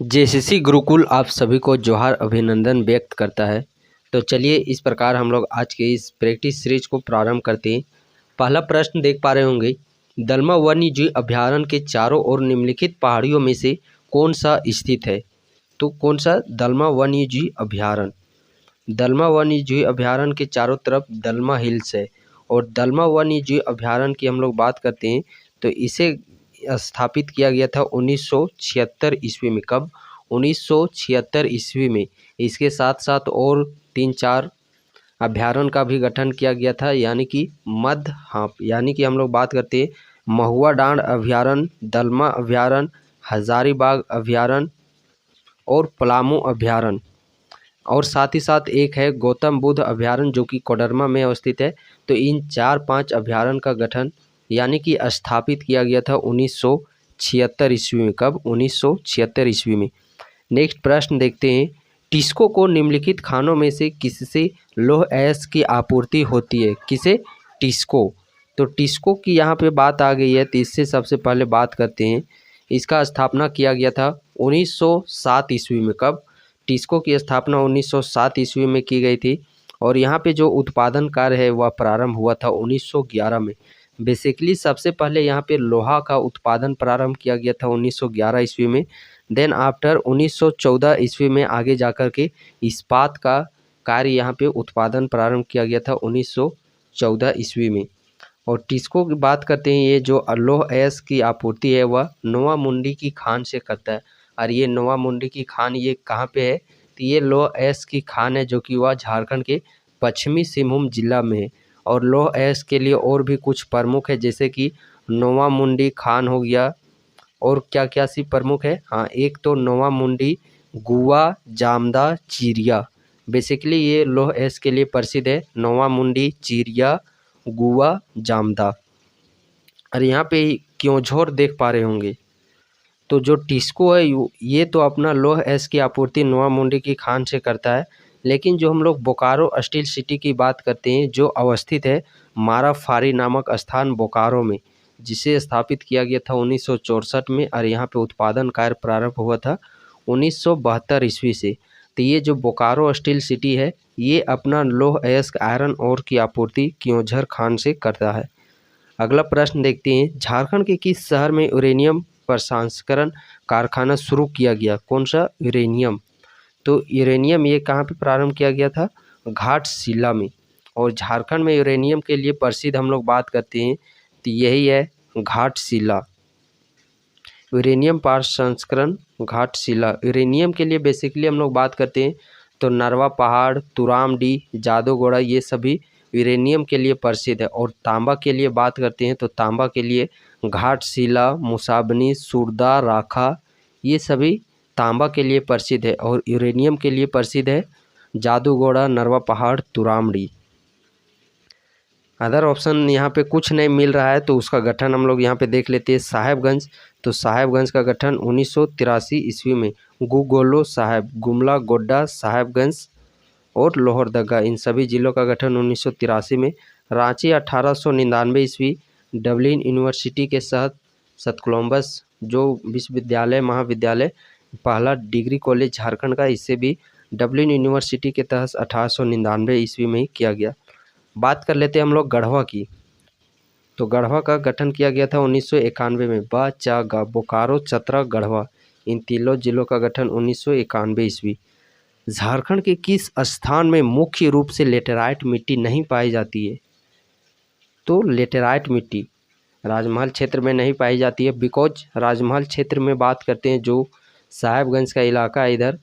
JCC Gurukul आप सभी को जोहार अभिनंदन व्यक्त करता है। तो चलिए इस प्रकार हम लोग आज के इस प्रैक्टिस सीरीज को प्रारंभ करते हैं। पहला प्रश्न देख पा रहे होंगे, दलमा वन्यजीव अभयारण्य के चारों ओर निम्नलिखित पहाड़ियों में से कौन सा स्थित है। तो कौन सा दलमा वन्यजीव अभयारण्य, दलमा वन्यजीव अभयारण्य के चारों तरफ दलमा हिल्स है। और दलमा वन्यजीव अभयारण्य की हम लोग बात करते हैं तो इसे स्थापित किया गया था 1976 ईस्वी में। कब? 1976 ईस्वी में। इसके साथ साथ और 3-4 अभयारण्य का भी गठन किया गया था, यानी कि यानी कि हम लोग बात करते हैं महुआ डांड अभयारण्य, दलमा अभयारण्य, हजारीबाग अभयारण्य और पलामू अभयारण्य। और साथ ही साथ एक है गौतम बुद्ध अभयारण्य जो कि कोडरमा में अवस्थित है। तो इन 4-5 अभयारण्य का गठन यानी कि स्थापित किया गया था 1976 ईस्वी में। कब? 1976 ईस्वी में। नेक्स्ट प्रश्न देखते हैं, टिस्को को निम्नलिखित खानों में से किससे लौह अयस्क की आपूर्ति होती है। किसे? टिस्को। तो टिस्को की यहाँ पे बात आ गई है तो इससे सबसे पहले बात करते हैं। इसका स्थापना किया गया था 1907 ईस्वी में। कब? टिस्को की स्थापना 1907 ईस्वी में की गई थी। और यहाँ पे जो उत्पादन कार्य है वह प्रारंभ हुआ था 1911 में। बेसिकली सबसे पहले यहाँ पे लोहा का उत्पादन प्रारंभ किया गया था 1911 ईस्वी में। देन आफ्टर 1914 ईस्वी में आगे जाकर के इस्पात का कार्य यहाँ पे उत्पादन प्रारंभ किया गया था 1914 ईस्वी में। और टिस्को की बात करते हैं, ये जो लौह अयस्क की आपूर्ति है वह नोवा मुंडी की खान से करता है। और ये नोवा मुंडी की खान ये कहाँ पे है? तो ये लौह अयस्क की खान है जो कि वह झारखंड के पश्चिमी सिंहभूम जिला में है। और लौह अयस्क के लिए और भी कुछ प्रमुख है, जैसे कि नोवा मुंडी खान हो गया। और क्या क्या सी प्रमुख है? हाँ, एक तो नोवा मुंडी, गुआ, जामदा, चिरिया। बेसिकली ये लौह अयस्क के लिए प्रसिद्ध है, नोवा मुंडी, चिरिया, गुआ, जामदा। और यहाँ पे क्योंझोर देख पा रहे होंगे। तो जो टिस्को है ये तो अपना लौह अयस्क की आपूर्ति नोवा मुंडी की खान से करता है। लेकिन जो हम लोग बोकारो स्टील सिटी की बात करते हैं जो अवस्थित है माराफारी नामक स्थान बोकारो में, जिसे स्थापित किया गया था 1964 में। और यहाँ पे उत्पादन कार्य प्रारंभ हुआ था 1972 ईस्वी से। तो ये जो बोकारो स्टील सिटी है ये अपना लौह अयस्क आयरन ओर की आपूर्ति क्योंझर खान से करता है। अगला प्रश्न देखते हैं, झारखंड के किस शहर में यूरेनियम प्रसंस्करण कारखाना शुरू किया गया। कौन सा? यूरेनियम। तो यूरेनियम ये कहाँ पे प्रारंभ किया गया था? घाटशिला में। और झारखंड में यूरेनियम के लिए प्रसिद्ध हम लोग बात करते हैं तो यही है घाटशिला। यूरेनियम प्रसंस्करण घाटशिला। यूरेनियम के लिए बेसिकली हम लोग बात करते हैं तो नरवा पहाड़, तुरामडी, जादूगोड़ा ये सभी यूरेनियम के लिए प्रसिद्ध है। और तांबा के लिए बात करते हैं तो तांबा के लिए घाटशिला, मुसाबनी, सुरदा, राखा ये सभी तांबा के लिए प्रसिद्ध है। और यूरेनियम के लिए प्रसिद्ध है जादूगोड़ा, नरवा पहाड़, तुरामडी। अदर ऑप्शन यहाँ पे कुछ नहीं मिल रहा है तो उसका गठन हम लोग यहाँ पे देख लेते हैं। साहेबगंज। तो साहेबगंज का गठन 1983 ईस्वी में। गुगोलो साहेब, गुमला, गोड्डा, साहेबगंज और लोहरदगा इन सभी जिलों का गठन 1983 में। रांची 1899 ईस्वी। डबलिन यूनिवर्सिटी के साथ सतकोलम्बस जो विश्वविद्यालय महाविद्यालय पहला डिग्री कॉलेज झारखंड का, इससे भी डबलिन यूनिवर्सिटी के तहत 1899 ईस्वी में ही किया गया। बात कर लेते हैं हम लोग गढ़वा की। तो गढ़वा का गठन किया गया था 1991 में। बोकारो, चतरा, गढ़वा इन तीनों जिलों का गठन 1991 ईस्वी। झारखंड के किस स्थान में मुख्य रूप से लेटेराइट मिट्टी नहीं पाई जाती है। तो लेटेराइट मिट्टी राजमहल क्षेत्र में नहीं पाई जाती है। बिकॉज राजमहल क्षेत्र में बात करते हैं जो साहेबगंज का इलाका है इधर,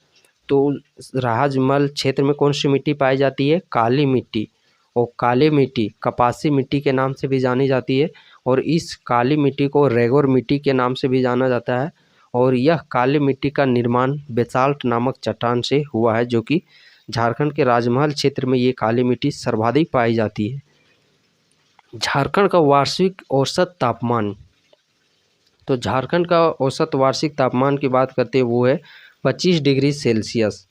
तो राजमहल क्षेत्र में कौन सी मिट्टी पाई जाती है? काली मिट्टी। और काली मिट्टी कपासी मिट्टी के नाम से भी जानी जाती है। और इस काली मिट्टी को रेगोर मिट्टी के नाम से भी जाना जाता है। और यह काली मिट्टी का निर्माण बेसाल्ट नामक चट्टान से हुआ है, जो कि झारखंड के राजमहल क्षेत्र में ये काली मिट्टी सर्वाधिक पाई जाती है। झारखंड का वार्षिक औसत तापमान। तो झारखंड का औसत वार्षिक तापमान की बात करते हैं वो है 25 डिग्री सेल्सियस।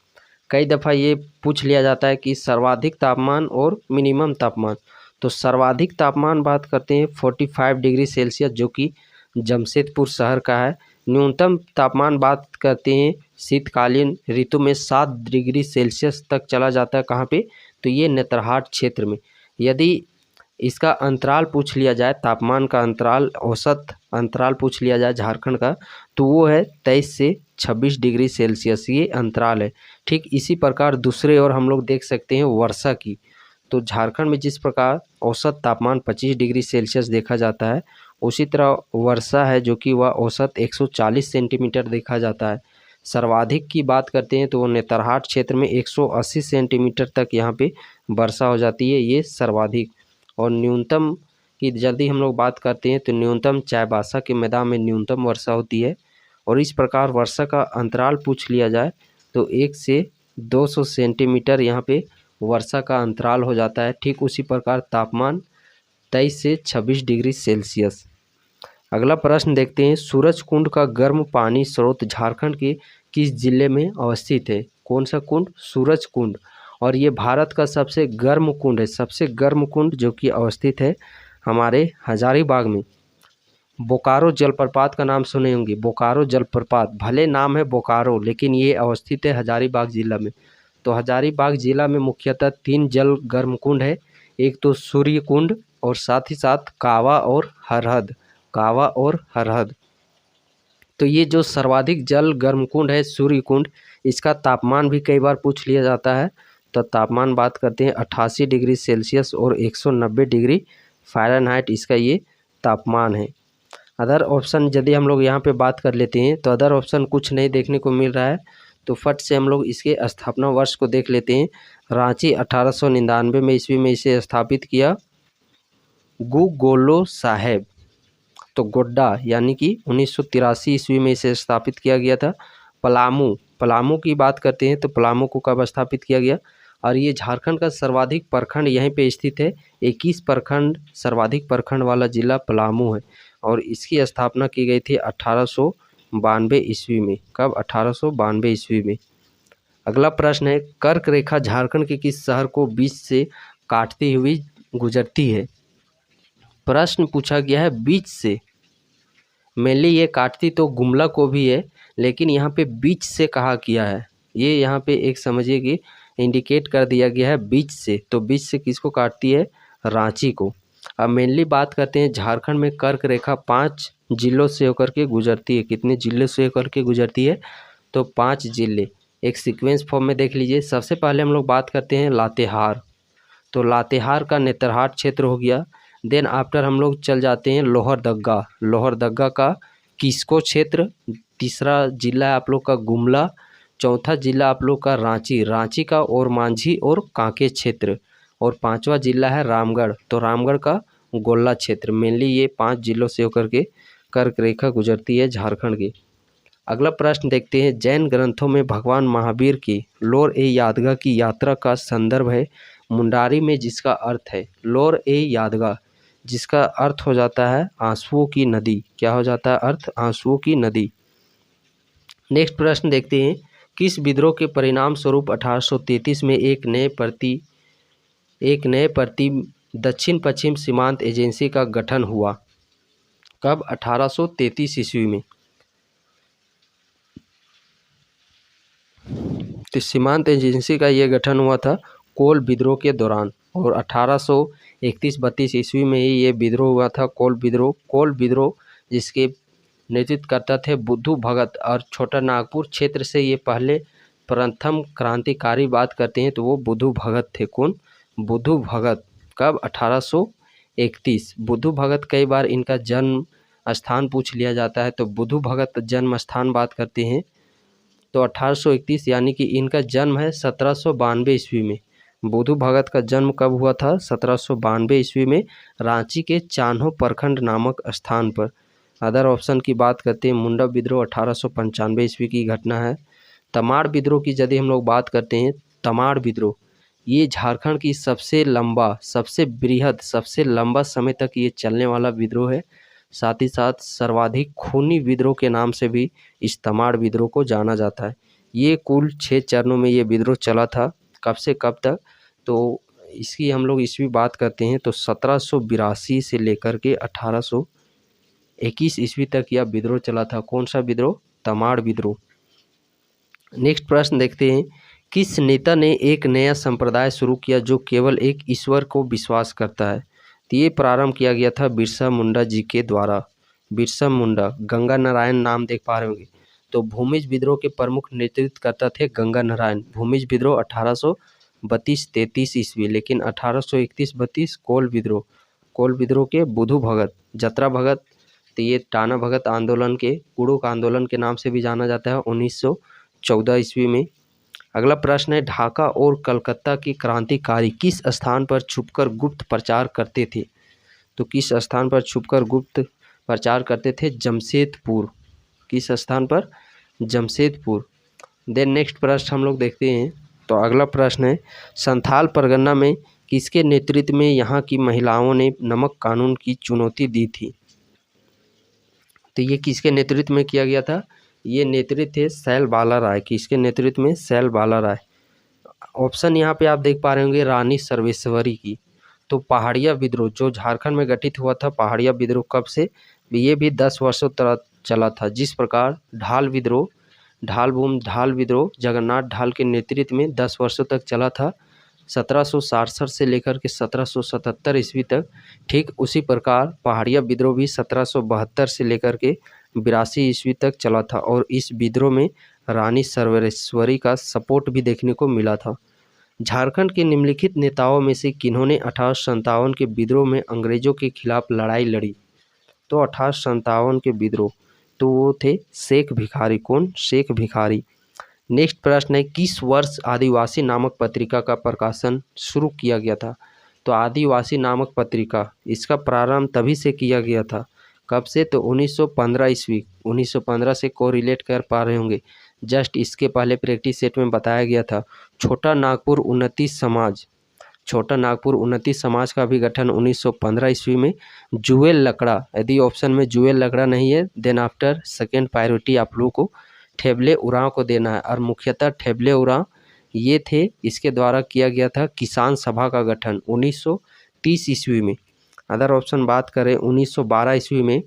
कई दफ़ा ये पूछ लिया जाता है कि सर्वाधिक तापमान और मिनिमम तापमान। तो सर्वाधिक तापमान बात करते हैं 45 डिग्री सेल्सियस जो कि जमशेदपुर शहर का है। न्यूनतम तापमान बात करते हैं शीतकालीन ऋतु में 7 डिग्री सेल्सियस तक चला जाता है। कहाँ पे? तो ये नेतरहाट क्षेत्र में। यदि इसका अंतराल पूछ लिया जाए, तापमान का अंतराल, औसत अंतराल पूछ लिया जाए झारखंड का, तो वो है 23 से 26 डिग्री सेल्सियस, ये अंतराल है। ठीक इसी प्रकार दूसरे ओर हम लोग देख सकते हैं वर्षा की। तो झारखंड में जिस प्रकार औसत तापमान 25 डिग्री सेल्सियस देखा जाता है, उसी तरह वर्षा है जो कि वह औसत 140 सेंटीमीटर देखा जाता है। सर्वाधिक की बात करते हैं तो वो नेतरहाट क्षेत्र में 180 सेंटीमीटर तक यहाँ पे वर्षा हो जाती है, ये सर्वाधिक। और न्यूनतम की यदि हम लोग बात करते हैं तो न्यूनतम चाईबासा के मैदान में न्यूनतम वर्षा होती है। और इस प्रकार वर्षा का अंतराल पूछ लिया जाए तो 1 से 200 सेंटीमीटर यहाँ पे वर्षा का अंतराल हो जाता है। ठीक उसी प्रकार तापमान 23 से 26 डिग्री सेल्सियस। अगला प्रश्न देखते हैं, सूरजकुंड का गर्म पानी स्रोत झारखंड के किस जिले में अवस्थित है? कौन सा कुंड? सूरजकुंड। और ये भारत का सबसे गर्म कुंड है, सबसे गर्म कुंड जो कि अवस्थित है हमारे हजारीबाग में। बोकारो जलप्रपात का नाम सुने होंगे, बोकारो जलप्रपात, भले नाम है बोकारो लेकिन ये अवस्थित है हजारीबाग जिला में। तो हजारीबाग जिला में मुख्यतः 3 जल गर्म कुंड है, एक तो सूर्य कुंड और साथ ही साथ कावा और हरहद, कावा और हरहद। तो ये जो सर्वाधिक जल गर्म कुंड है सूर्य कुंड, इसका तापमान भी कई बार पूछ लिया जाता है। तो तापमान बात करते हैं 88 डिग्री सेल्सियस और 190 डिग्री फ़ारेनहाइट इसका ये तापमान है। अदर ऑप्शन यदि हम लोग यहाँ पे बात कर लेते हैं तो अदर ऑप्शन कुछ नहीं देखने को मिल रहा है, तो फट से हम लोग इसके स्थापना वर्ष को देख लेते हैं। रांची 1899 में ईस्वी में इसे स्थापित किया गुगोलो साहेब। तो गोड्डा यानी कि 1983 ईस्वी में इसे स्थापित किया गया था। पलामू, पलामू की बात करते हैं तो पलामू को कब स्थापित किया गया? और ये झारखंड का सर्वाधिक प्रखंड यहीं पे स्थित है, 21 प्रखंड, सर्वाधिक प्रखंड वाला जिला पलामू है। और इसकी स्थापना की गई थी 1892 ईस्वी में। कब? 1892 ईस्वी में। अगला प्रश्न है, कर्क रेखा झारखंड के किस शहर को बीच से काटती हुई गुजरती है? प्रश्न पूछा गया है बीच से। मेनली ये काटती तो गुमला को भी है, लेकिन यहाँ पे बीच से कहा किया है। ये यहाँ पे एक समझिए कि इंडिकेट कर दिया गया है बीच से। तो बीच से किसको काटती है? रांची को। अब मेनली बात करते हैं झारखंड में कर्क रेखा 5 जिलों से होकर के गुजरती है। कितने जिलों से होकर के गुजरती है? तो 5 जिले। एक सीक्वेंस फॉर्म में देख लीजिए। सबसे पहले हम लोग बात करते हैं लातेहार। तो लातेहार का नेतरहाट क्षेत्र हो गया। देन आफ्टर हम लोग चल जाते हैं लोहरदग्गा, लोहरदग्गा का किस्को क्षेत्र। तीसरा जिला है आप लोग का गुमला। चौथा जिला आप लोग का रांची, रांची का ओरमांझी और कांके क्षेत्र। और पांचवा जिला है रामगढ़, तो रामगढ़ का गोल्ला क्षेत्र। मेनली ये 5 जिलों से होकर के कर्क रेखा गुजरती है झारखंड की। अगला प्रश्न देखते हैं, जैन ग्रंथों में भगवान महावीर की लोर ए यादगा की यात्रा का संदर्भ है मुंडारी में, जिसका अर्थ है लोर ए यादगा, जिसका अर्थ हो जाता है आंसुओं की नदी। क्या हो जाता है अर्थ? आंसुओं की नदी। नेक्स्ट प्रश्न देखते हैं, किस विद्रोह के परिणाम स्वरूप 1833 में एक नए प्रति दक्षिण पश्चिम सीमांत एजेंसी का गठन हुआ? कब? 1833 ईस्वी में। तो सीमांत एजेंसी का ये गठन हुआ था कोल विद्रोह के दौरान। और 1831-32 ईस्वी में ही ये विद्रोह हुआ था, कोल विद्रोह। कोल विद्रोह जिसके नेतृत्व करता थे बुद्धू भगत, और छोटा नागपुर क्षेत्र से ये पहले प्रथम क्रांतिकारी बात करते हैं तो वो बुद्धू भगत थे। कौन? बुद्धू भगत। कब? 1831। बुद्धू भगत, कई बार इनका जन्म स्थान पूछ लिया जाता है, तो बुद्धू भगत जन्म स्थान बात करते हैं तो 1831, यानी कि इनका जन्म है 1792 ईस्वी में। बुद्धू भगत का जन्म कब हुआ था? 1792 ईस्वी में, रांची के चान्हो प्रखंड नामक स्थान पर। अदर ऑप्शन की बात करते हैं, मुंडा विद्रोह 1895 ईस्वी की घटना है। तमाड़ विद्रोह की यदि हम लोग बात करते हैं, तमाड़ विद्रोह ये झारखंड की सबसे लंबा, सबसे बृहद, सबसे लंबा समय तक ये चलने वाला विद्रोह है। साथ ही साथ सर्वाधिक खूनी विद्रोह के नाम से भी इस तमाड़ विद्रोह को जाना जाता है। ये कुल 6 चरणों में ये विद्रोह चला था। कब से कब तक? तो इसकी हम लोग ईस्वी बात करते हैं तो 1782 से लेकर के 1800 21 ईस्वी तक यह विद्रोह चला था। कौन सा विद्रोह? तमाड़ विद्रोह। नेक्स्ट प्रश्न देखते हैं, किस नेता ने एक नया संप्रदाय शुरू किया जो केवल एक ईश्वर को विश्वास करता है? तो ये प्रारंभ किया गया था बिरसा मुंडा जी के द्वारा। बिरसा मुंडा, गंगा नारायण नाम देख पा रहे होंगे। तो भूमिज विद्रोह के प्रमुख नेतृत्वकर्ता थे गंगा नारायण। भूमिज विद्रोह 1832-33 ईस्वी, लेकिन 1831-32 कोल विद्रोह के बुधु भगत, जतरा भगत, तो ये टाना भगत आंदोलन के, कुड़ुक आंदोलन के नाम से भी जाना जाता है, 1914 ईस्वी में। अगला प्रश्न है, ढाका और कलकत्ता के क्रांतिकारी किस स्थान पर छुपकर गुप्त प्रचार करते थे? तो किस स्थान पर छुपकर गुप्त प्रचार करते थे? जमशेदपुर। किस स्थान पर? जमशेदपुर। देन नेक्स्ट प्रश्न हम लोग देखते हैं। तो अगला प्रश्न है, संथाल परगना में किसके नेतृत्व में यहाँ की महिलाओं ने नमक कानून की चुनौती दी थी? तो ये किसके नेतृत्व में किया गया था? ये नेतृत्व थे सैल बाला राय। किसके नेतृत्व में? सैल बाला राय। ऑप्शन यहाँ पे आप देख पा रहे होंगे रानी सर्वेश्वरी की। तो पहाड़िया विद्रोह जो झारखंड में गठित हुआ था, पहाड़िया विद्रोह कब से? ये भी 10 वर्षों तक चला था। जिस प्रकार ढाल विद्रोह, ढाल विद्रोह जगन्नाथ ढाल के नेतृत्व में 10 वर्षों तक चला था, 1767 से लेकर के 1777 ईस्वी तक। ठीक उसी प्रकार पहाड़िया विद्रोह भी 1772 से लेकर के 82 ईस्वी तक चला था, और इस विद्रोह में रानी सर्वेश्वरी का सपोर्ट भी देखने को मिला था। झारखंड के निम्नलिखित नेताओं में से किन्होंने 1857 के विद्रोह में अंग्रेजों के खिलाफ लड़ाई लड़ी? तो 1857 के विद्रोह, तो वो थे शेख भिखारी। कौन? शेख भिखारी। नेक्स्ट प्रश्न है, किस वर्ष आदिवासी नामक पत्रिका का प्रकाशन शुरू किया गया था? तो आदिवासी नामक पत्रिका, इसका प्रारंभ तभी से किया गया था। कब से? तो 1915 ईस्वी। 1915 से को रिलेट कर पा रहे होंगे। जस्ट इसके पहले प्रैक्टिस सेट में बताया गया था। छोटा नागपुर उन्नति समाज, छोटा नागपुर उन्नति समाज का भी गठन 1915 ईस्वी में। जुएल लकड़ा, यदि ऑप्शन में जुएल लकड़ा नहीं है, देन आफ्टर सेकेंड प्रायोरिटी आप लोगों को ठेबले उरांव को देना है, और मुख्यतः ठेबले उरांव ये थे। इसके द्वारा किया गया था किसान सभा का गठन 1930 ईस्वी में। अदर ऑप्शन बात करें 1912 ईस्वी में,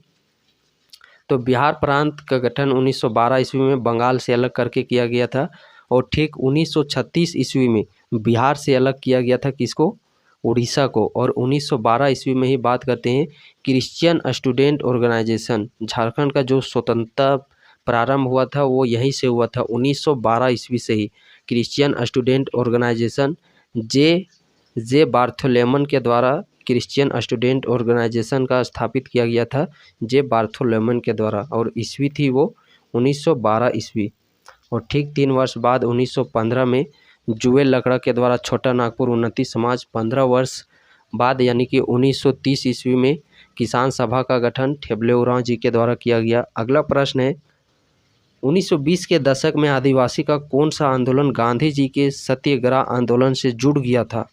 तो बिहार प्रांत का गठन 1912 ईस्वी में बंगाल से अलग करके किया गया था, और ठीक 1936 ईस्वी में बिहार से अलग किया गया था। किसको? उड़ीसा को। और 1912 ईस्वी में ही बात करते हैं क्रिश्चियन स्टूडेंट ऑर्गेनाइजेशन, झारखंड का जो स्वतंत्रता प्रारंभ हुआ था वो यहीं से हुआ था, 1912 ईस्वी से ही। क्रिश्चियन स्टूडेंट ऑर्गेनाइजेशन जे बार्थोलोमेन के द्वारा क्रिश्चियन स्टूडेंट ऑर्गेनाइजेशन का स्थापित किया गया था, जे बार्थोलोमेन के द्वारा, और ईस्वी थी वो 1912 ईस्वी। और ठीक 3 वर्ष बाद 1915 में जुएल लकड़ा के द्वारा छोटा नागपुर उन्नति समाज, 15 वर्ष बाद यानी कि 1930 ईस्वी में किसान सभा का गठन ठेबले उरांव जी के द्वारा किया गया। अगला प्रश्न है, 1920 के दशक में आदिवासी का कौन सा आंदोलन गांधी जी के सत्याग्रह आंदोलन से जुड़ गया था?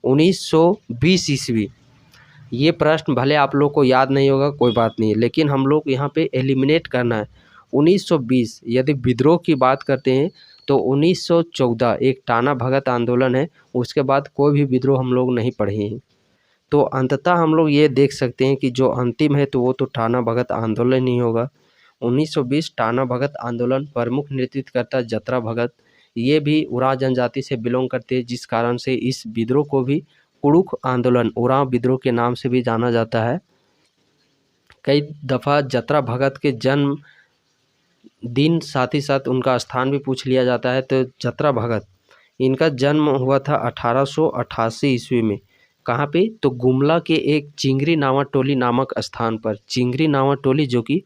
1920 ईस्वी। ये प्रश्न भले आप लोग को याद नहीं होगा, कोई बात नहीं, लेकिन हम लोग यहाँ पे एलिमिनेट करना है। 1920 यदि विद्रोह की बात करते हैं तो 1914 एक टाना भगत आंदोलन है, उसके बाद कोई भी विद्रोह हम लोग नहीं पढ़े हैं। तो अंततः हम लोग ये देख सकते हैं कि जो अंतिम है तो वो तो टाना भगत आंदोलन ही होगा। 1920 टाना भगत आंदोलन, प्रमुख नेतृत्वकर्ता जतरा भगत, ये भी उरांव जनजाति से बिलोंग करते हैं, जिस कारण से इस विद्रोह को भी कुड़ुख आंदोलन, उरांव विद्रोह के नाम से भी जाना जाता है। कई दफ़ा जतरा भगत के जन्म दिन साथ ही साथ उनका स्थान भी पूछ लिया जाता है। तो जतरा भगत, इनका जन्म हुआ था 1888 ईस्वी में। कहाँ पे? तो गुमला के एक चिंगरी नावा टोली नामक स्थान पर। चिंगरी नावा टोली जो कि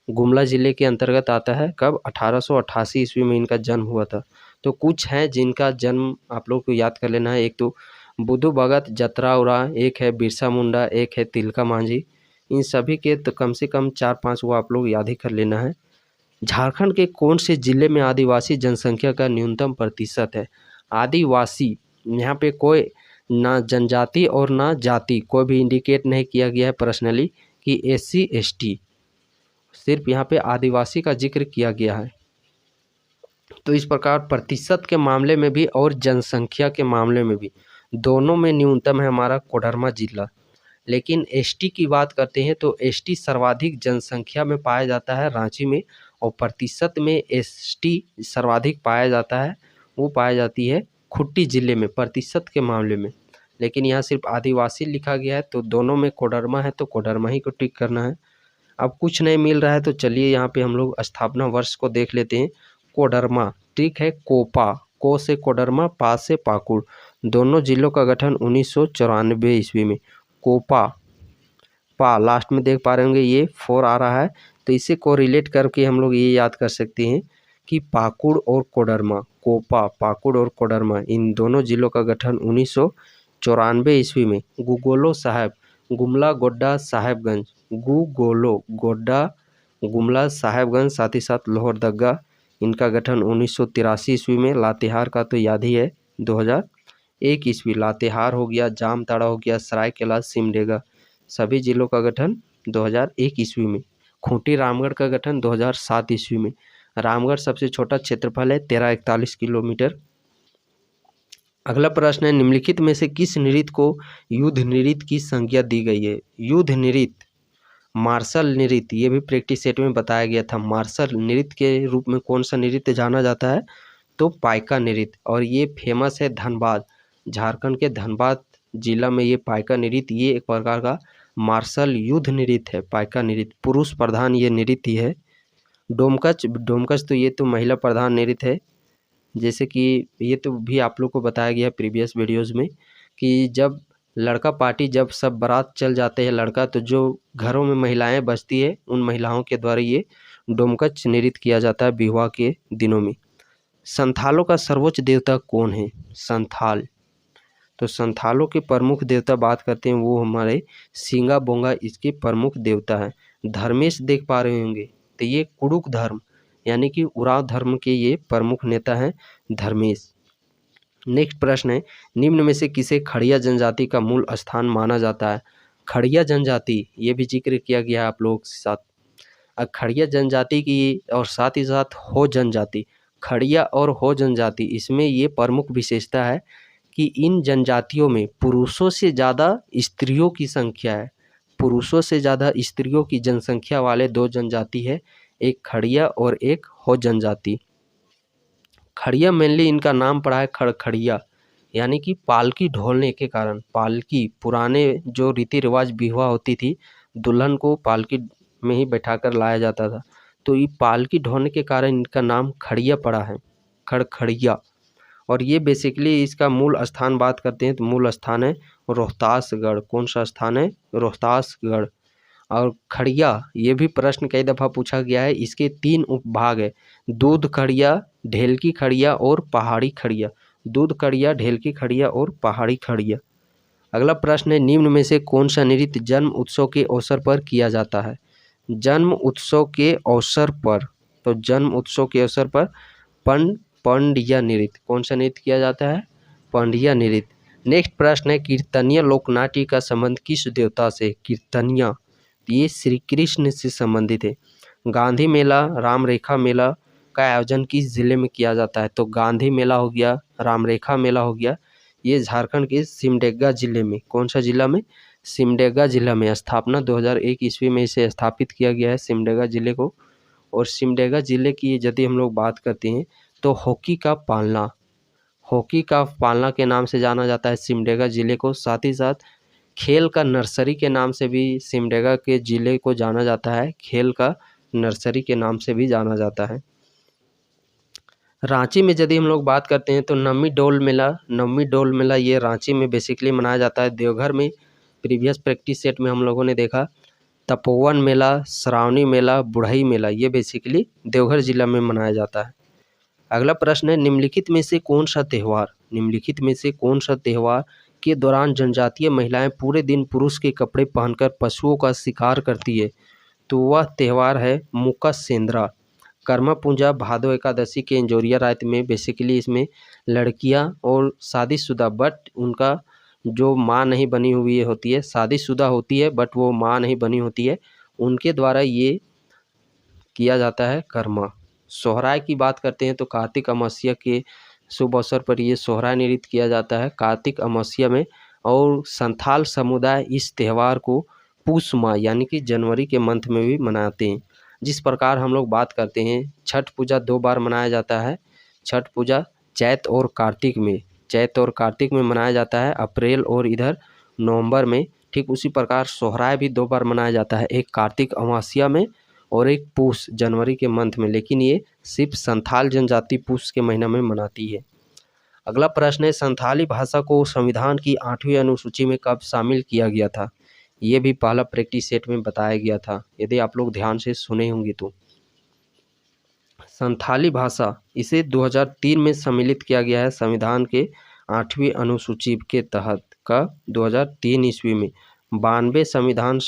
गुमला ज़िले के अंतर्गत आता है। कब? 1888 ईस्वी में इनका जन्म हुआ था। तो कुछ हैं जिनका जन्म आप लोग को याद कर लेना है। एक तो बुधु भगत, जतरा उरांव, एक है बिरसा मुंडा, एक है तिलका मांझी। इन सभी के तो कम से कम 4-5 वो आप लोग याद ही कर लेना है। झारखंड के कौन से जिले में आदिवासी जनसंख्या का न्यूनतम प्रतिशत है? आदिवासी, यहाँ पे कोई ना जनजाति और ना जाति कोई भी इंडिकेट नहीं किया गया है पर्सनली कि SC ST, सिर्फ यहाँ पे आदिवासी का जिक्र किया गया है। तो इस प्रकार प्रतिशत के मामले में भी और जनसंख्या के मामले में भी दोनों में न्यूनतम है हमारा कोडरमा जिला। लेकिन एसटी की बात करते हैं तो एसटी सर्वाधिक जनसंख्या में पाया जाता है रांची में, और प्रतिशत में एसटी सर्वाधिक पाया जाता है वो पाया जाती है खूंटी जिले में प्रतिशत के मामले में। लेकिन यहाँ सिर्फ आदिवासी लिखा गया है, तो दोनों में कोडरमा है तो कोडरमा ही को टिक करना है। अब कुछ नहीं मिल रहा है तो चलिए यहाँ पे हम लोग स्थापना वर्ष को देख लेते हैं। कोडरमा ठीक है, कोपा, को से कोडरमा, पा से पाकुड़, दोनों जिलों का गठन 1994 ईस्वी में। कोपा, पा लास्ट में देख पा रहे होंगे ये 4 आ रहा है, तो इसे कोरिलेट करके हम लोग ये याद कर सकते हैं कि पाकुड़ और कोडरमा, कोपा, पाकुड़ और कोडरमा इन दोनों जिलों का गठन 1994 ईस्वी में। गुगोलो साहब, गुमला, गोड्डा, साहेबगंज, गुगोलो, गोड्डा, गुमला, साहेबगंज, साथ ही साथ लोहरदगा, इनका गठन 1983 ईस्वी में। लातेहार का तो याद ही है 2001 ईस्वी, लातेहार हो गया, जामताड़ा हो गया, सरायकेला, सिमडेगा, सभी जिलों का गठन 2001 ईस्वी में। खूंटी रामगढ़ का गठन 2007 ईस्वी में। रामगढ़ सबसे छोटा क्षेत्रफल है 1341 किलोमीटर। अगला प्रश्न है, निम्नलिखित में से किस नृत्य को युद्ध नृत्य की संज्ञा दी गई है? युद्ध नृत्य, मार्शल नृत्य, ये भी प्रैक्टिस सेट में बताया गया था। मार्शल नृत्य के रूप में कौन सा नृत्य जाना जाता है? तो पाइका नृत्य, और ये फेमस है धनबाद, झारखंड के धनबाद जिला में ये पाइका नृत्य, ये एक प्रकार का मार्शल युद्ध नृत्य है। पाइका नृत्य पुरुष प्रधान ये नृत्य है। डोमकच, डोमकच तो ये तो महिला प्रधान नृत्य है। जैसे कि ये तो भी आप लोग को बताया गया प्रीवियस वीडियोज़ में कि जब लड़का पार्टी, जब सब बारात चल जाते हैं लड़का, तो जो घरों में महिलाएं बचती है उन महिलाओं के द्वारा ये डोमकच नृत्य किया जाता है विवाह के दिनों में। संथालों का सर्वोच्च देवता कौन है? संथाल, तो संथालों के प्रमुख देवता बात करते हैं वो हमारे सिंगा बोंगा इसके प्रमुख देवता हैं। धर्मेश देख पा रहे होंगे, तो ये कुड़ुक धर्म यानी कि उराव धर्म के ये प्रमुख नेता हैं धर्मेश। नेक्स्ट प्रश्न है, निम्न में से किसे खड़िया जनजाति का मूल स्थान माना जाता है? खड़िया जनजाति, ये भी जिक्र किया गया है आप लोगों के साथ। खड़िया जनजाति की और साथ ही साथ हो जनजाति, खड़िया और हो जनजाति, इसमें ये प्रमुख विशेषता है कि इन जनजातियों में पुरुषों से ज़्यादा स्त्रियों की संख्या है। पुरुषों से ज़्यादा स्त्रियों की जनसंख्या वाले दो जनजाति है, एक खड़िया और एक हो जनजाति। खड़िया मेनली इनका नाम पड़ा है खड़खड़िया, यानी कि पालकी ढोलने के कारण। पालकी, पुराने जो रीति रिवाज विवाह होती थी, दुल्हन को पालकी में ही बैठाकर लाया जाता था, तो ये पालकी ढोलने के कारण इनका नाम खड़िया पड़ा है, खड़खड़िया। और ये बेसिकली इसका मूल स्थान बात करते हैं तो मूल स्थान है रोहतासगढ़। कौन सा स्थान है? रोहतासगढ़। और खड़िया, ये भी प्रश्न कई दफ़ा पूछा गया है, इसके 3 उपभाग है, दूध खड़िया, ढेलकी खड़िया और पहाड़ी खड़िया। दूध खड़िया, ढेलकी खड़िया और पहाड़ी खड़िया। अगला प्रश्न है, निम्न में से कौन सा नृत्य जन्म उत्सव के अवसर पर किया जाता है? जन्म उत्सव के अवसर पर, तो जन्म उत्सव के अवसर पर पंडिया नृत्य, कौन सा नृत्य किया जाता है? पंडिया नृत्य। नेक्स्ट प्रश्न है, कीर्तनिया लोकनाट्य का संबंध किस देवता से? कीर्तनिया, ये श्री कृष्ण से संबंधित है। गांधी मेला, राम रेखा मेला का आयोजन किस जिले में किया जाता है? तो गांधी मेला हो गया, राम रेखा मेला हो गया, ये झारखंड के सिमडेगा जिले में। कौन सा जिला में? सिमडेगा जिला में। स्थापना 2001 ईस्वी में इसे स्थापित किया गया है सिमडेगा जिले को। और सिमडेगा जिले की यदि हम लोग बात करते हैं तो हॉकी का पालना, हॉकी का पालना के नाम से जाना जाता है सिमडेगा जिले को। साथ ही साथ खेल का नर्सरी के नाम से भी सिमडेगा के जिले को जाना जाता है, खेल का नर्सरी के नाम से भी जाना जाता है। रांची में यदि हम लोग बात करते हैं तो नवमी डोल मेला ये रांची में बेसिकली मनाया जाता है। देवघर में प्रीवियस प्रैक्टिस सेट में हम लोगों ने देखा तपोवन मेला, श्रावणी मेला, बुढ़ई मेला, ये बेसिकली देवघर जिला में मनाया जाता है। अगला प्रश्न है, निम्नलिखित में से कौन सा त्योहार के दौरान जनजातीय महिलाएं पूरे दिन पुरुष के कपड़े पहनकर पशुओं का शिकार करती है? तो वह त्यौहार है मुका सेंद्रा। कर्मा पूजा भादो एकादशी के इंजोरिया रात में बेसिकली इसमें लड़कियां और शादीशुदा बट उनका जो माँ नहीं बनी हुई होती है, शादीशुदा होती है बट वो माँ नहीं बनी होती है, उनके द्वारा ये किया जाता है कर्मा। सोहराय की बात करते हैं तो कार्तिक अमावस्या के शुभ अवसर पर ये सोहराय नृत्य किया जाता है। कार्तिक अमावस्या में और संथाल समुदाय इस त्यौहार को पूस माह यानी कि जनवरी के मंथ में भी मनाते हैं। जिस प्रकार हम लोग बात करते हैं, छठ पूजा 2 बार मनाया जाता है। छठ पूजा चैत और कार्तिक में मनाया जाता है, अप्रैल और इधर नवंबर में। ठीक उसी प्रकार सोहराय भी 2 बार मनाया जाता है, एक कार्तिक अमावस्या में और एक पूस जनवरी के मंथ में, लेकिन ये सिर्फ संथाल जनजाति पूस के महीना में मनाती है। अगला प्रश्न है, संथाली भाषा को संविधान की 8वीं अनुसूची में कब शामिल किया गया था? ये भी पहला प्रैक्टिस सेट में बताया गया था, यदि आप लोग ध्यान से सुने होंगे तो। संथाली भाषा इसे 2003 में सम्मिलित किया गया है संविधान के 8वीं अनुसूची के तहत का 2003 ईस्वी में, 92 संविधान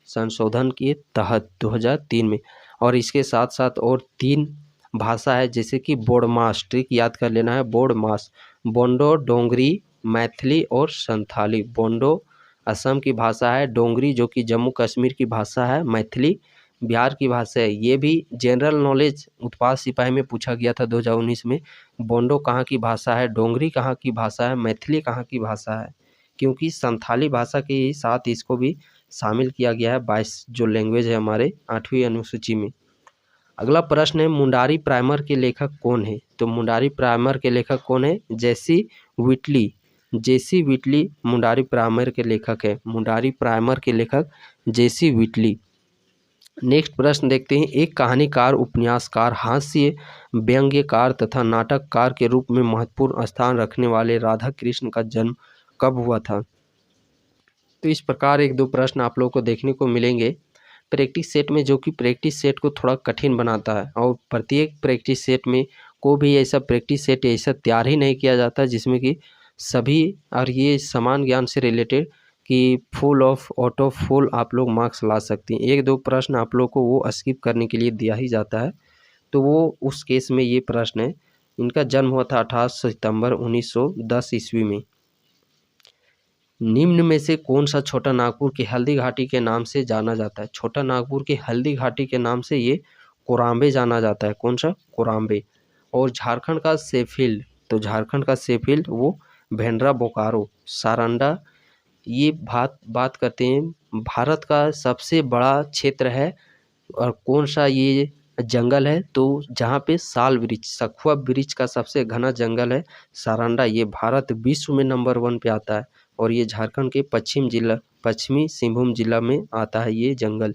संशोधन के तहत 2003 में। और इसके साथ साथ और 3 भाषा है, जैसे कि बोडमास, ट्रिक याद कर लेना है, बोडमास, बोंडो, डोंगरी, मैथिली और संथाली। बोंडो असम की भाषा है, डोंगरी जो कि जम्मू कश्मीर की भाषा है, मैथिली बिहार की भाषा है। ये भी जनरल नॉलेज उत्पाद सिपाही में पूछा गया था 2019 में, बोंडो कहाँ की भाषा है, डोंगरी कहाँ की भाषा है, मैथिली कहाँ की भाषा है, क्योंकि संथाली भाषा के साथ इसको भी शामिल किया गया है 22 जो लैंग्वेज है हमारे 8वीं अनुसूची में। अगला प्रश्न है, मुंडारी प्राइमर के लेखक कौन है? तो मुंडारी प्राइमर के लेखक कौन है? जेसी व्हिटली मुंडारी प्राइमर के लेखक है। मुंडारी प्राइमर के लेखक जेसी व्हिटली। नेक्स्ट प्रश्न देखते हैं, एक कहानीकार, उपन्यासकार, हास्य व्यंग्यकार तथा नाटककार के रूप में महत्वपूर्ण स्थान रखने वाले राधा कृष्ण का जन्म कब हुआ था? तो इस प्रकार 1-2 प्रश्न आप लोगों को देखने को मिलेंगे प्रैक्टिस सेट में, जो कि प्रैक्टिस सेट को थोड़ा कठिन बनाता है। और प्रत्येक प्रैक्टिस सेट में को भी ऐसा प्रैक्टिस सेट ऐसा तैयार ही नहीं किया जाता जिसमें कि सभी और ये समान ज्ञान से रिलेटेड कि आउट ऑफ फुल आप लोग मार्क्स ला सकते हैं। 1-2 प्रश्न आप लोग को वो स्किप करने के लिए दिया ही जाता है, तो वो उस केस में ये प्रश्न है। इनका जन्म हुआ था 18 सितंबर 1910 ईस्वी में। निम्न में से कौन सा छोटा नागपुर की हल्दी घाटी के नाम से जाना जाता है? छोटा नागपुर की हल्दी घाटी के नाम से ये कोराम्बे जाना जाता है। कौन सा? कोराम्बे। और झारखंड का सेफील्ड, तो झारखंड का सेफील्ड वो भेंड्रा बोकारो सारंडा। ये बात करते हैं, भारत का सबसे बड़ा क्षेत्र है और कौन सा ये जंगल है? तो जहाँ पे साल वृक्ष, सखुआ वृक्ष का सबसे घना जंगल है सारंडा। ये भारत विश्व में नंबर 1 पे आता है और ये झारखंड के पश्चिमी सिंहभूम जिला में आता है ये जंगल।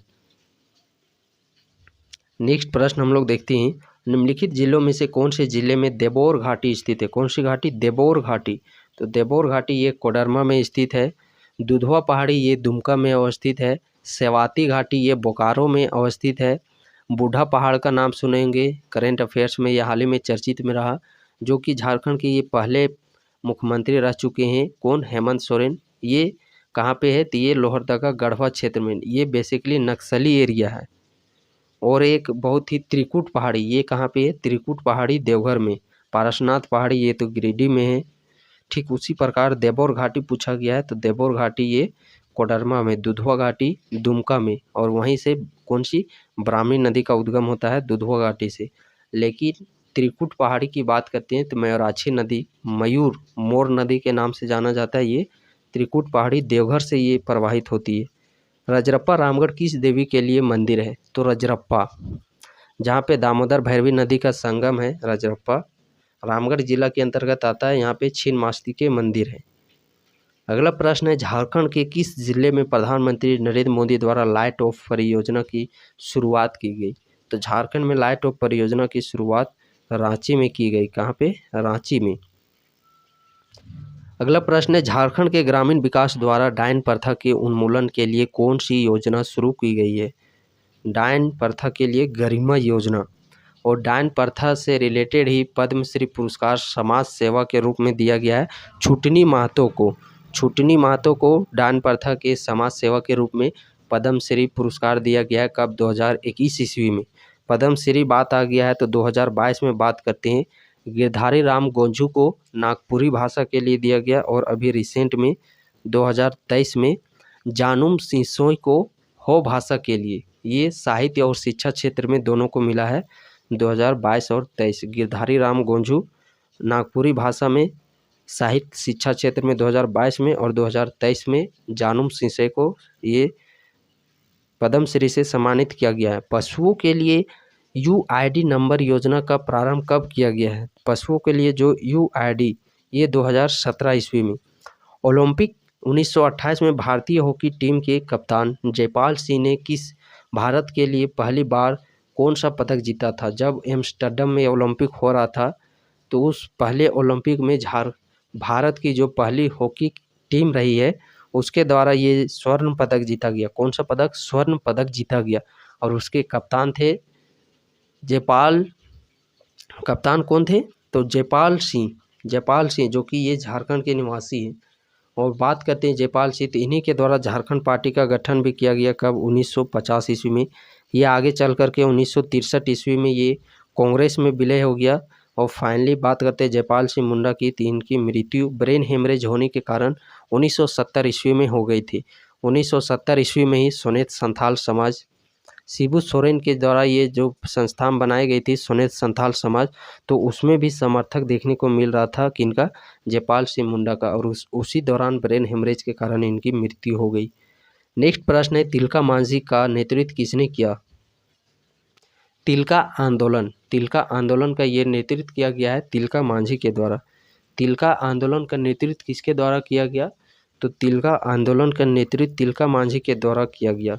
नेक्स्ट प्रश्न हम लोग देखते हैं, निम्नलिखित जिलों में से कौन से जिले में देबोर घाटी स्थित है? कौन सी घाटी? देबोर घाटी। तो देबोर घाटी ये कोडरमा में स्थित है। दुधवा पहाड़ी ये दुमका में अवस्थित है। सेवाती घाटी ये बोकारो में अवस्थित है। बूढ़ा पहाड़ का नाम सुनेंगे, करेंट अफेयर्स में यह हाल ही में चर्चित में रहा, जो कि झारखंड के ये पहले मुख्यमंत्री रह चुके हैं। कौन? हेमंत सोरेन। ये कहाँ पे है? तो ये लोहरदगा गढ़वा क्षेत्र में। ये बेसिकली नक्सली एरिया है। और एक बहुत ही त्रिकुट पहाड़ी, ये कहाँ पे है? त्रिकुट पहाड़ी देवघर में। पारसनाथ पहाड़ी ये तो गिरिडीह में है। ठीक उसी प्रकार देबोर घाटी पूछा गया है, तो देबोर घाटी ये कोडरमा में, दुधवा घाटी दुमका में, और वहीं से कौन सी? ब्राह्मणी नदी का उद्गम होता है दुधवा घाटी से। लेकिन त्रिकुट पहाड़ी की बात करते हैं तो मयूराक्षी नदी, मोर नदी के नाम से जाना जाता है। ये त्रिकुट पहाड़ी देवघर से ये प्रवाहित होती है। रजरप्पा रामगढ़ किस देवी के लिए मंदिर है? तो रजरप्पा, जहाँ पे दामोदर भैरवी नदी का संगम है, रजरप्पा रामगढ़ जिला के अंतर्गत आता है। यहाँ पे छिन्नमस्तिका के मंदिर है। अगला प्रश्न है, झारखंड के किस जिले में प्रधानमंत्री नरेंद्र मोदी द्वारा लाइट ऑफ परियोजना की शुरुआत की गई? तो झारखंड में लाइट ऑफ परियोजना की शुरुआत रांची में की गई। कहाँ पे? रांची में। अगला प्रश्न है, झारखंड के ग्रामीण विकास द्वारा डायन प्रथा के उन्मूलन के लिए कौन सी योजना शुरू की गई है? डायन प्रथा के लिए गरिमा योजना। और डायन प्रथा से रिलेटेड ही पद्मश्री पुरस्कार समाज सेवा के रूप में दिया गया है छुटनी महतो को। छुटनी महतो को डायन प्रथा के समाज सेवा के रूप में पद्मश्री पुरस्कार दिया गया है। कब? 2021 ईस्वी में। पद्मश्री बात आ गया है तो 2022 में बात करते हैं। गिरधारी राम गोंझू को नागपुरी भाषा के लिए दिया गया, और अभी रिसेंट में 2023 में जानुम सिसोई को हो भाषा के लिए। ये साहित्य और शिक्षा क्षेत्र में दोनों को मिला है 2022 और 23। गिरधारी राम गोंझू नागपुरी भाषा में साहित्य शिक्षा क्षेत्र में 2022 में और 2023 में जानुम सिंह को ये पद्म श्री से सम्मानित किया गया है। पशुओं के लिए यूआईडी नंबर योजना का प्रारंभ कब किया गया है? पशुओं के लिए जो यूआईडी, ये 2017 ईस्वी में। ओलंपिक 1928 में भारतीय हॉकी टीम के कप्तान जयपाल सिंह ने किस भारत के लिए पहली बार कौन सा पदक जीता था? जब एम्स्टर्डम में ओलंपिक हो रहा था तो उस पहले ओलंपिक में भारत की जो पहली हॉकी टीम रही है उसके द्वारा ये स्वर्ण पदक जीता गया। कौन सा पदक? स्वर्ण पदक जीता गया। और उसके कप्तान थे जयपाल। कप्तान कौन थे? तो जयपाल सिंह, जो कि ये झारखंड के निवासी हैं। और बात करते हैं जयपाल सिंह, तो इन्हीं के द्वारा झारखंड पार्टी का गठन भी किया गया। कब? 1950 ईस्वी में। ये आगे चल करके 1963 ईस्वी में ये कांग्रेस में विलय हो गया। और फाइनली बात करते हैं जयपाल सिंह मुंडा की, तो इनकी मृत्यु ब्रेन हेमरेज होने के कारण 1970 ईस्वी में हो गई थी। 1970 ईस्वी में ही सोनेत संथाल समाज, शिबू सोरेन के द्वारा ये जो संस्थान बनाई गई थी सोनेत संथाल समाज, तो उसमें भी समर्थक देखने को मिल रहा था किनका? जयपाल सिंह मुंडा का। और उसी दौरान ब्रेन हेमरेज के कारण इनकी मृत्यु हो गई। नेक्स्ट प्रश्न है, तिलका मांझी का नेतृत्व किसने किया? तिलका आंदोलन का ये नेतृत्व किया गया है तिलका मांझी के द्वारा। तिलका आंदोलन का नेतृत्व किसके द्वारा किया गया? तो तिलका आंदोलन का नेतृत्व तिलका मांझी के द्वारा किया गया।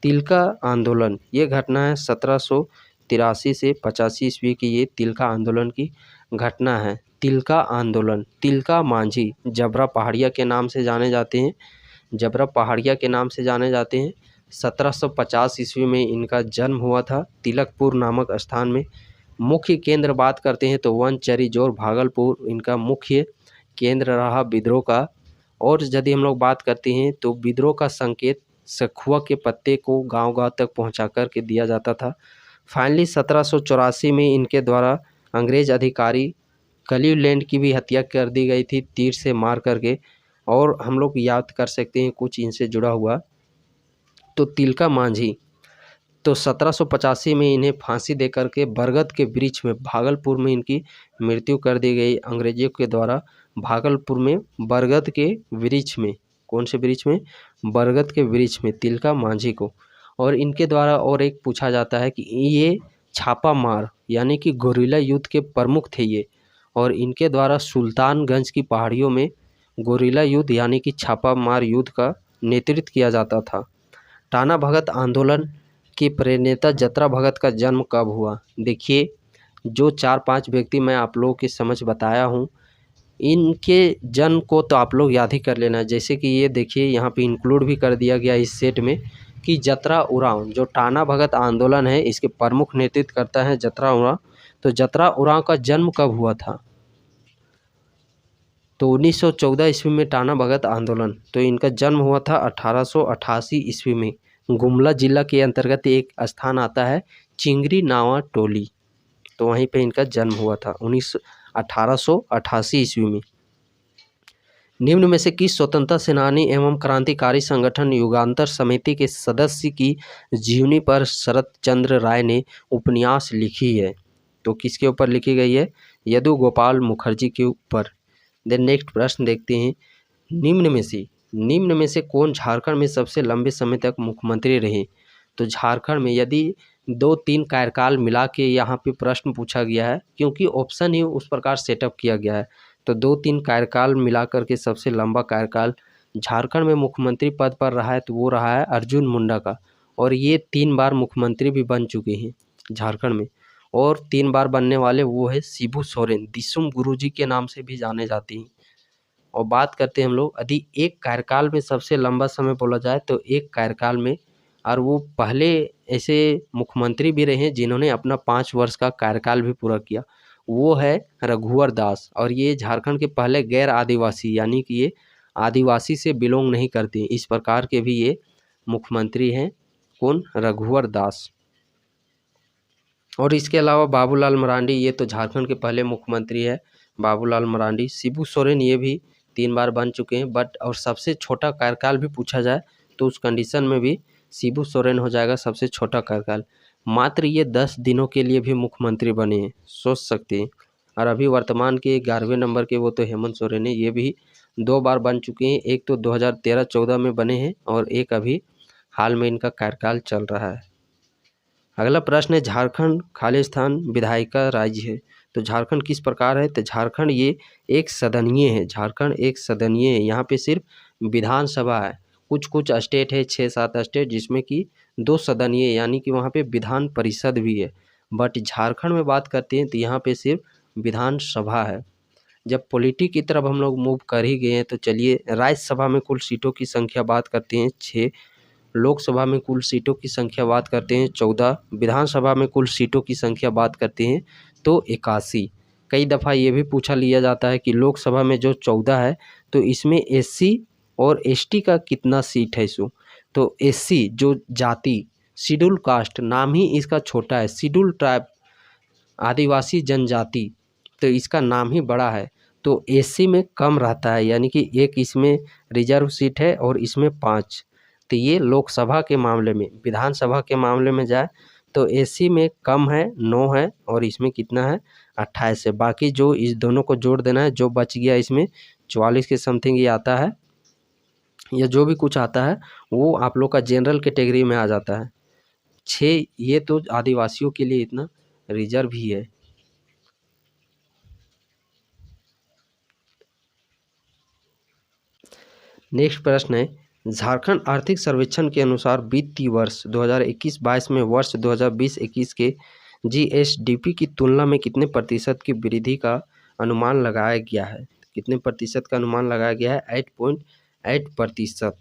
तिलका आंदोलन ये घटना है 1783 से 85 ईस्वी की, ये तिलका आंदोलन की घटना है। तिलका आंदोलन, तिलका मांझी जबरा पहाड़िया के नाम से जाने जाते हैं। 1750 ईस्वी में इनका जन्म हुआ था तिलकपुर नामक स्थान में। मुख्य केंद्र बात करते हैं तो वनचरी जोर भागलपुर इनका मुख्य केंद्र रहा विद्रोह का। और यदि हम लोग बात करते हैं तो विद्रोह का संकेत सखुआ के पत्ते को गांव-गांव तक पहुंचा कर के दिया जाता था। फाइनली 1784 में इनके द्वारा अंग्रेज अधिकारी क्लीवलैंड की भी हत्या कर दी गई थी तीर से मार करके। और हम लोग याद कर सकते हैं कुछ इनसे जुड़ा हुआ। तो तिलका मांझी तो 1785 में इन्हें फांसी देकर के बरगद के वृक्ष में भागलपुर में इनकी मृत्यु कर दी गई अंग्रेजों के द्वारा। भागलपुर में बरगद के वृक्ष में, कौन से वृक्ष में? बरगद के वृक्ष में तिलका मांझी को। और इनके द्वारा और एक पूछा जाता है कि ये छापा मार यानी कि गोरिल्ला युद्ध के प्रमुख थे ये। और इनके द्वारा सुल्तानगंज की पहाड़ियों में गोरिल्ला युद्ध यानी कि छापा मार युद्ध का नेतृत्व किया जाता था। टाना भगत आंदोलन के प्रेरणेता जतरा भगत का जन्म कब हुआ? देखिए, जो 4-5 व्यक्ति मैं आप लोगों के समझ बताया हूँ, इनके जन्म को तो आप लोग याद ही कर लेना। जैसे कि ये देखिए यहाँ पे इंक्लूड भी कर दिया गया इस सेट में कि जतरा उरांव, जो टाना भगत आंदोलन है इसके प्रमुख नेतृत्व करता है जतरा उरांव। तो जतरा उरांव का जन्म कब हुआ था? तो 1914 ईस्वी में टाना भगत आंदोलन, तो इनका जन्म हुआ था 1888 ईस्वी में। गुमला जिला के अंतर्गत एक स्थान आता है चिंगरी नावा टोली, तो वहीं पे इनका जन्म हुआ था 1888 ईस्वी में। निम्न में से किस स्वतंत्रता सेनानी एवं क्रांतिकारी संगठन युगांतर समिति के सदस्य की जीवनी पर शरत चंद्र राय ने उपन्यास लिखी है? तो किसके ऊपर लिखी गई है? यदु गोपाल मुखर्जी के ऊपर। देन नेक्स्ट प्रश्न देखते हैं, निम्न में से कौन झारखंड में सबसे लंबे समय तक मुख्यमंत्री रहे? तो झारखंड में यदि 2-3 कार्यकाल मिला के यहाँ पे प्रश्न पूछा गया है, क्योंकि ऑप्शन ही उस प्रकार सेटअप किया गया है। तो 2-3 कार्यकाल मिलाकर के सबसे लंबा कार्यकाल झारखंड में मुख्यमंत्री पद पर रहा है तो वो रहा है अर्जुन मुंडा का। और ये 3 बार मुख्यमंत्री भी बन चुके हैं झारखंड में। और 3 बार बनने वाले वो है शिबू सोरेन, दिसुम गुरुजी के नाम से भी जाने जाते हैं। और बात करते हैं हम लोग, यदि एक कार्यकाल में सबसे लंबा समय बोला जाए तो एक कार्यकाल में, और वो पहले ऐसे मुख्यमंत्री भी रहे जिन्होंने अपना 5 वर्ष का कार्यकाल भी पूरा किया, वो है रघुवर दास। और ये झारखंड के पहले गैर आदिवासी यानी कि ये आदिवासी से बिलोंग नहीं करते, इस प्रकार के भी ये मुख्यमंत्री हैं। कौन? रघुवर दास। और इसके अलावा बाबूलाल मरांडी, ये तो झारखंड के पहले मुख्यमंत्री है बाबूलाल मरांडी। शिबू सोरेन ये भी 3 बार बन चुके हैं। बट और सबसे छोटा कार्यकाल भी पूछा जाए तो उस कंडीशन में भी शिबू सोरेन हो जाएगा सबसे छोटा कार्यकाल। मात्र ये 10 दिनों के लिए भी मुख्यमंत्री बने हैं, सोच सकते हैं। और अभी वर्तमान के 11वें नंबर के वो तो हेमंत सोरेन है। ये भी 2 बार बन चुके हैं, एक तो 2013-14 में बने हैं और एक अभी हाल में इनका कार्यकाल चल रहा है। अगला प्रश्न है, झारखंड खालिस्तान विधायिका राज्य है, तो झारखंड किस प्रकार है? तो झारखंड ये एक सदनीय है। झारखंड एक सदनीय है, यहाँ पे सिर्फ विधानसभा है। कुछ कुछ स्टेट है, 6-7 स्टेट, जिसमें कि 2 सदनीय यानी कि वहाँ पे विधान परिषद भी है। बट झारखंड में बात करते हैं तो यहाँ पे सिर्फ विधानसभा है। जब पॉलिटिक की तरफ हम लोग मूव कर ही गए हैं तो चलिए राज्यसभा में कुल सीटों की संख्या बात करते हैं 6, लोकसभा में कुल सीटों की संख्या बात करते हैं 14, विधानसभा में कुल सीटों की संख्या बात करते हैं तो 81। कई दफ़ा ये भी पूछा लिया जाता है कि लोकसभा में जो 14 है तो इसमें एससी और एसटी का कितना सीट है इसको? तो एससी जो जाति, शेड्यूल कास्ट, नाम ही इसका छोटा है, शेड्यूल ट्राइब, आदिवासी जनजाति, तो इसका नाम ही बड़ा है। तो एससी में कम रहता है, यानी कि एक इसमें रिजर्व सीट है और इसमें 5। तो ये लोकसभा के मामले में। विधानसभा के मामले में जाए तो एससी में कम है, 9 है, और इसमें कितना है, 28 है। बाकी जो इस दोनों को जोड़ देना है, जो बच गया इसमें 44 के समथिंग ये आता है, या जो भी कुछ आता है वो आप लोग का जनरल कैटेगरी में आ जाता है। 6 ये तो आदिवासियों के लिए इतना रिजर्व ही है। नेक्स्ट प्रश्न है, झारखंड आर्थिक सर्वेक्षण के अनुसार वित्तीय वर्ष 2021-22 में वर्ष 2020-21 के जीएसडीपी की तुलना में कितने प्रतिशत की वृद्धि का अनुमान लगाया गया है? कितने प्रतिशत का अनुमान लगाया गया है? 8.8%।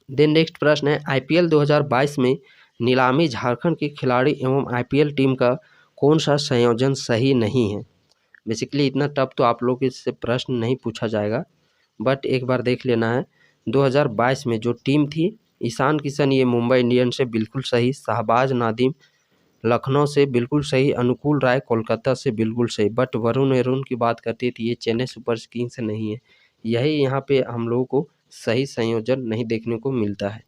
देन नेक्स्ट प्रश्न है, आईपीएल 2022 में नीलामी झारखंड के खिलाड़ी एवं आईपीएल टीम का कौन सा संयोजन सही नहीं है? बेसिकली इतना टफ तो आप लोग इससे प्रश्न नहीं पूछा जाएगा, बट एक बार देख लेना है। 2022 में जो टीम थी, ईशान किशन ये मुंबई इंडियंस से बिल्कुल सही, शहबाज नादिम लखनऊ से बिल्कुल सही, अनुकूल राय कोलकाता से बिल्कुल सही, बट वरुण एरोन की बात करती थी, ये चेन्नई सुपर किंग्स से नहीं है। यही यहाँ पे हम लोगों को सही संयोजन नहीं देखने को मिलता है।